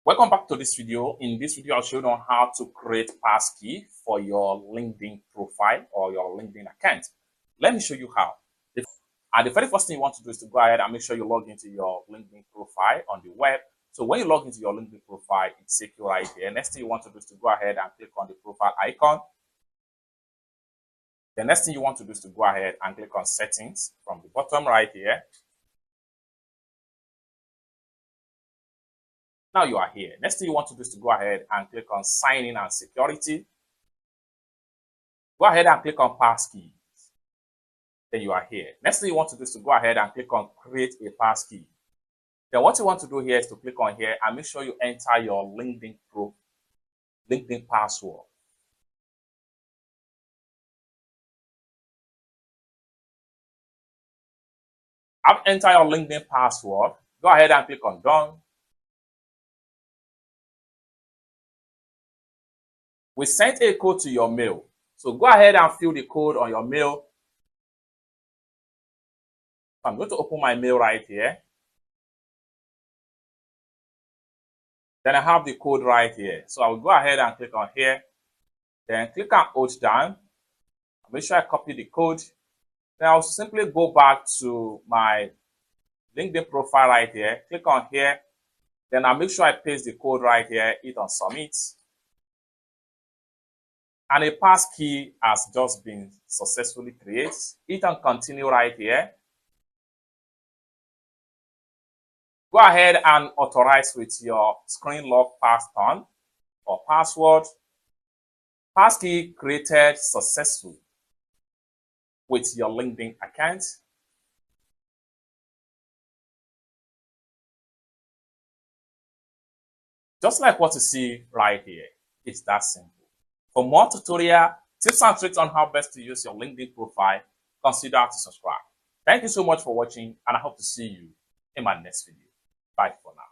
Welcome back to this video. In this video, I'll show you on how to create passkey for your LinkedIn profile or your LinkedIn account. Let me show you how. The very first thing you want to do is to go ahead and make sure you log into your LinkedIn profile on the web. So when you log into your LinkedIn profile, it's secure right here. Next thing you want to do is to go ahead and click on the profile icon. The next thing you want to do is to go ahead and click on settings from the bottom right here. Now you are here. Next thing you want to do is to go ahead and click on sign in and security. Go ahead and click on passkey. Then you are here. Next thing you want to do is to go ahead and click on create a passkey. Then what you want to do here is to click on here and make sure you enter your LinkedIn password. I've entered your LinkedIn password. Go ahead and click on done. We sent a code to your mail. So go ahead and fill the code on your mail. I'm going to open my mail right here. Then I have the code right here. So I will go ahead and click on here. Then click on hold down. Make sure I copy the code. Then I'll simply go back to my LinkedIn profile right here. Click on here. Then I'll make sure I paste the code right here. Hit on submit. And a passkey has just been successfully created. Hit on continue right here. Go ahead and authorize with your screen lock password or password. Passkey created successfully with your LinkedIn account. Just like what you see right here, it's that simple. For more tutorial, tips and tricks on how best to use your LinkedIn profile, consider to subscribe. Thank you so much for watching, and I hope to see you in my next video. Bye for now.